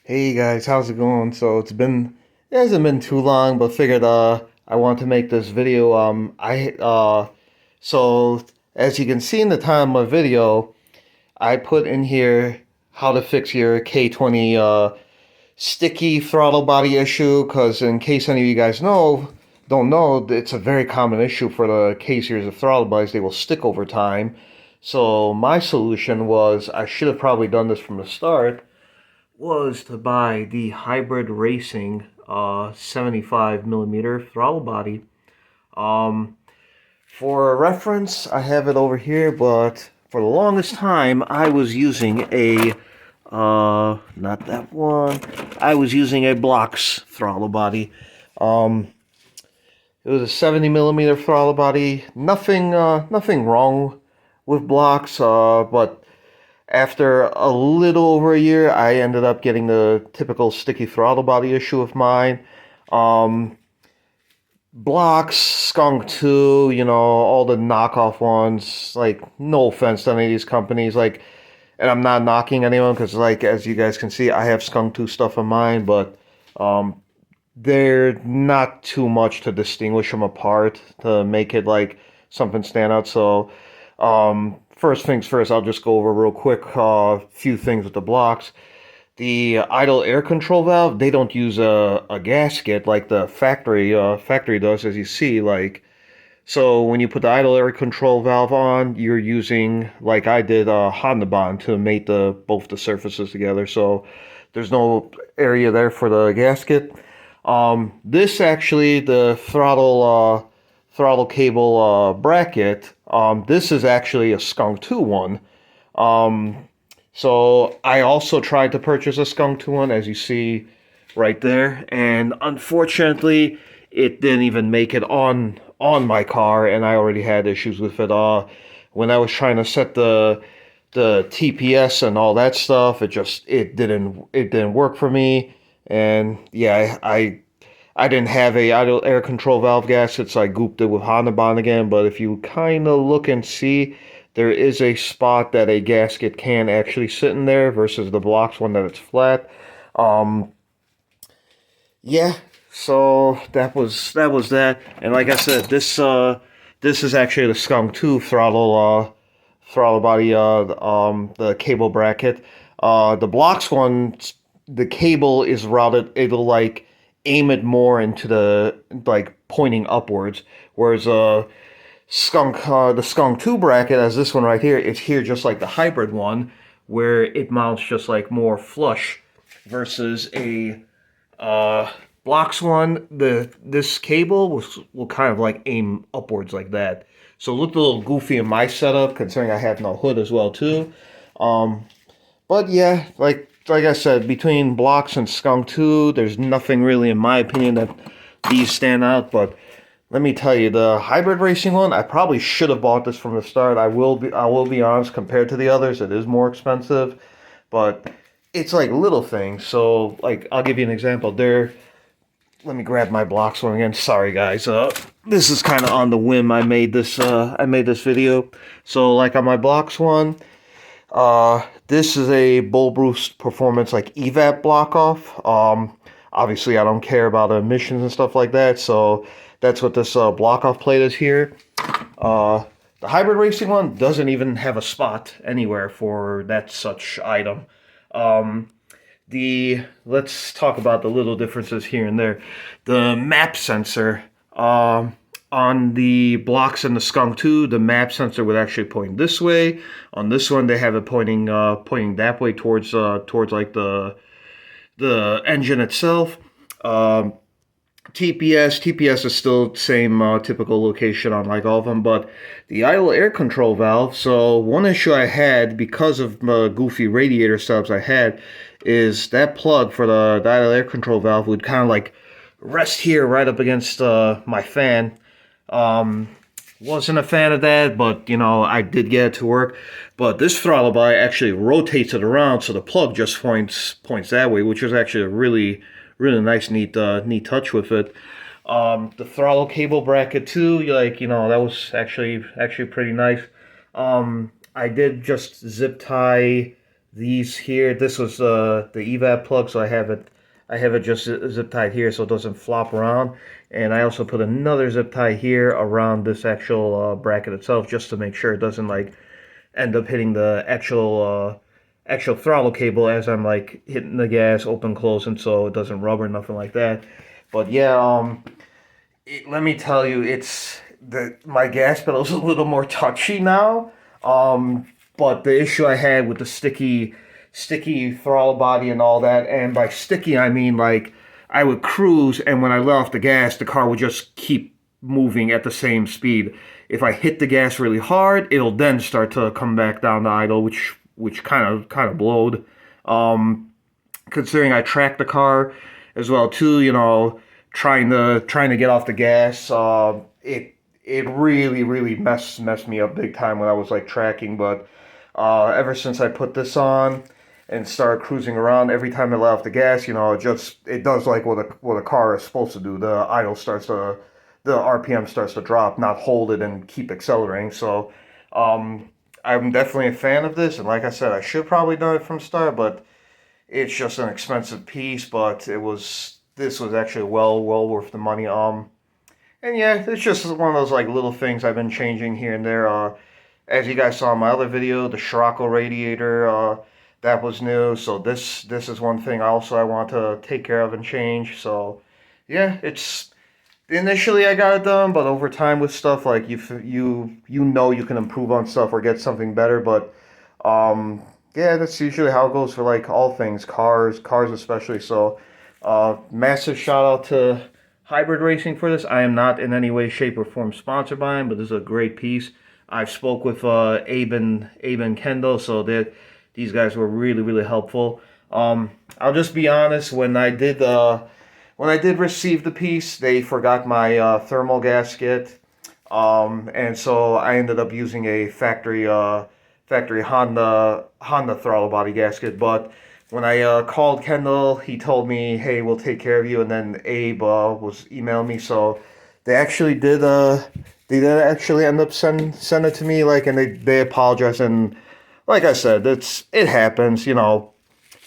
Hey guys, how's it going? It hasn't been too long, but figured I want to make this video. I so as you can see in the title of my video, I put in here how to fix your K20 sticky throttle body issue, because in case any of you guys don't know, it's a very common issue for the K series of throttle bodies. They will stick over time. So my solution was, I should have probably done this from the start, was to buy the hybrid racing 75 millimeter throttle body. Um, for reference, I have it over here, but for the longest time, I was using a not that one. I was using a Blocks throttle body. Um, it was a 70 millimeter throttle body. Nothing wrong with Blocks, but after a little over a year, I ended up getting the typical sticky throttle body issue of mine. Um, Blocks, Skunk 2, all the knockoff ones. Like, no offense to any of these companies. Like, and I'm not knocking anyone because, like, as you guys can see, I have Skunk 2 stuff on mine, but um, they're not too much to distinguish them apart to make it like something stand out. So, first things first, I'll just go over real quick few things with the Blocks. The idle air control valve, they don't use a gasket like the factory does, as you see. Like, so when you put the idle air control valve on, you're using, like I did, Honda Bond to mate both the surfaces together. So there's no area there for the gasket. This actually, the throttle cable bracket. This is actually a Skunk 2 one. So I also tried to purchase a Skunk 2 one, as you see right there, and unfortunately, it didn't even make it on my car, and I already had issues with it. When I was trying to set the TPS and all that stuff, it didn't work for me. And yeah, I didn't have a idle air control valve gasket, so I gooped it with Honda Bond again. But if you kind of look and see, there is a spot that a gasket can actually sit in there versus the Blocks one that it's flat. Um, yeah, so that was that. And like I said, this is actually the Skunk 2 throttle body, the cable bracket. The Blocks one, the cable is routed, it'll like aim it more into the, like, pointing upwards, whereas the Skunk 2 bracket, as this one right here, it's here just like the hybrid one, where it mounts just like more flush, versus a Blocks one, this cable will kind of like aim upwards like that. So it looked a little goofy in my setup, considering I have no hood as well too. Um, but yeah, like I said, between Blocks and Skunk 2, there's nothing really, in my opinion, that these stand out. But let me tell you, the hybrid racing one, I probably should have bought this from the start. I will be honest, compared to the others, it is more expensive, but it's like little things. So, like, I'll give you an example. Let me grab my Blocks one again. Sorry, guys. This is kind of on the whim. I made this video. So, like, on my Blocks one, this is a Bull Boost Performance, like, evap block off. Obviously, I don't care about emissions and stuff like that, so that's what this block off plate is here. The hybrid racing one doesn't even have a spot anywhere for that such item. Um, let's talk about the little differences here and there. The map sensor, on the Blocks and the Skunk 2, the map sensor would actually point this way. On this one, they have it pointing that way towards like the engine itself. Um, TPS is still the same typical location on like all of them, but the idle air control valve. So one issue I had, because of the goofy radiator setups I had, is that plug for the idle air control valve would kind of like rest here right up against my fan. Wasn't a fan of that, but I did get it to work. But this throttle body actually rotates it around, so the plug just points that way, which is actually a really nice, neat touch with it. The throttle cable bracket too, that was actually pretty nice. I did just zip tie these here. This was the evap plug, so I have it just zip tied here so it doesn't flop around. And I also put another zip tie here around this actual bracket itself, just to make sure it doesn't like end up hitting the actual throttle cable as I'm like hitting the gas, open, close, and so it doesn't rub or nothing like that. But yeah, let me tell you, it's my gas pedal's a little more touchy now. But the issue I had with the sticky throttle body and all that, and by sticky I mean like I would cruise, and when I let off the gas, the car would just keep moving at the same speed. If I hit the gas really hard, it'll then start to come back down to idle, which kind of blowed. Um, Considering I tracked the car as well too, trying to get off the gas, it really messed me up big time when I was like tracking. But ever since I put this on and started cruising around, every time I let off the gas, it does like what a car is supposed to do. The RPM starts to drop, not hold it and keep accelerating. So I'm definitely a fan of this, and like I said, I should probably done it from start, but it's just an expensive piece. But this was actually well worth the money. And yeah, it's just one of those like little things I've been changing here and there. As you guys saw in my other video, the Scirocco radiator, that was new. So this is one thing I want to take care of and change. So yeah, it's initially I got it done, but over time with stuff like you can improve on stuff or get something better. But yeah, that's usually how it goes for like all things cars especially. So massive shout out to Hybrid Racing for this. I am not in any way, shape, or form sponsored by him, but this is a great piece. I've spoke with Abe and Kendall, so these guys were really helpful. I'll just be honest. When I did receive the piece, they forgot my thermal gasket, and so I ended up using a factory Honda throttle body gasket. But when I called Kendall, he told me, "Hey, we'll take care of you." And then Abe was emailing me, so they actually did. They did actually end up send it to me, like, and they apologized. And like I said, it happens.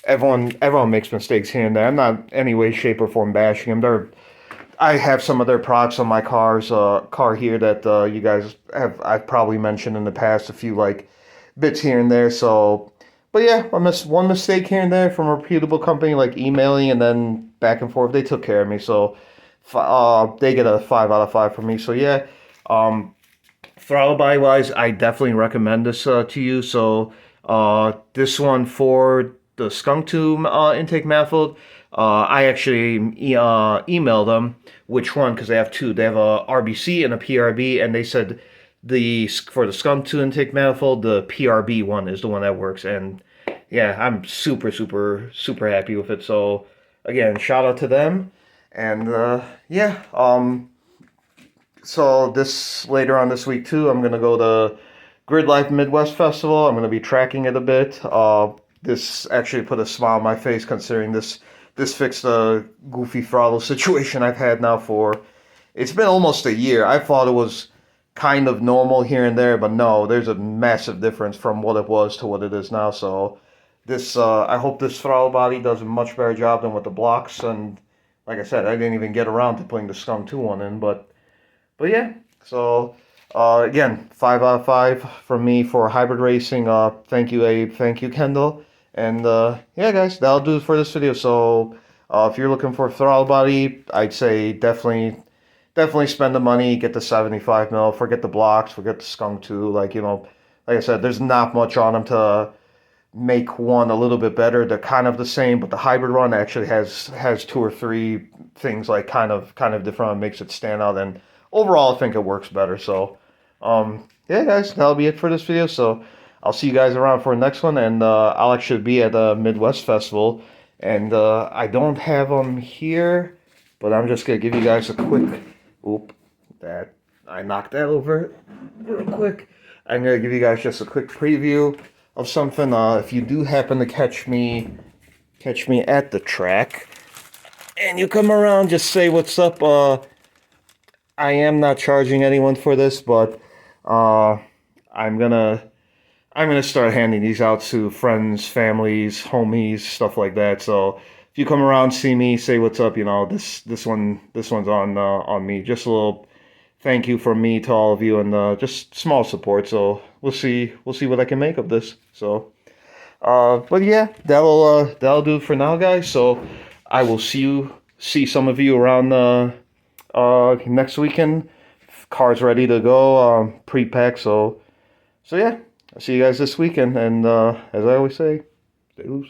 Everyone makes mistakes here and there. I'm not any way, shape, or form bashing them. I have some of their products on my car here that you guys I've probably mentioned in the past, a few like bits here and there. So, but yeah, one mistake here and there from a reputable company, like emailing and then back and forth. They took care of me, so they get a 5 out of 5 from me. So yeah, throttle body wise, I definitely recommend this to you. So this one for the skunk tube intake manifold, I actually emailed them which one, because they have two. They have a RBC and a PRB, and they said for the skunk tube intake manifold, the PRB one is the one that works. And yeah, I'm super happy with it. So again, shout out to them. And yeah, so this later on this week too, I'm gonna go to Grid Life Midwest Festival. I'm gonna be tracking it a bit. This actually put a smile on my face, considering this fixed a goofy throttle situation I've had now it's been almost a year. I thought it was kind of normal here and there, but no, there's a massive difference from what it was to what it is now. So I hope this throttle body does a much better job than with the blocks. And like I said, I didn't even get around to putting the Skunk 2 one in, but yeah. So again, 5 out of 5 from me for hybrid racing. Thank you, Abe. Thank you, Kendall. And yeah, guys, that'll do it for this video. So if you're looking for a throttle body, I'd say definitely spend the money, get the 75 mil, forget the blocks, forget the Skunk 2. Like I said, there's not much on them to make one a little bit better. They're kind of the same, but the hybrid one actually has 2 or 3 things like kind of different, makes it stand out. And overall, I think it works better. So yeah, guys, that'll be it for this video. So I'll see you guys around for the next one, and I'll actually be at the Midwest Festival, and I don't have them here, but I'm just gonna give you guys a quick. Oop, that I knocked that over real quick. I'm gonna give you guys just a quick preview of something. If you do happen to catch me at the track, and you come around, just say what's up. I am not charging anyone for this, but I'm gonna I'm gonna start handing these out to friends, families, homies, stuff like that. So if you come around, see me, say what's up. You know, this one's on me. Just a little thank you from me to all of you, and just small support. So we'll see what I can make of this. So, but yeah, that'll do for now, guys. So I will see some of you around next weekend. Car's ready to go, pre-packed. So yeah, I'll see you guys this weekend. And as I always say, stay loose.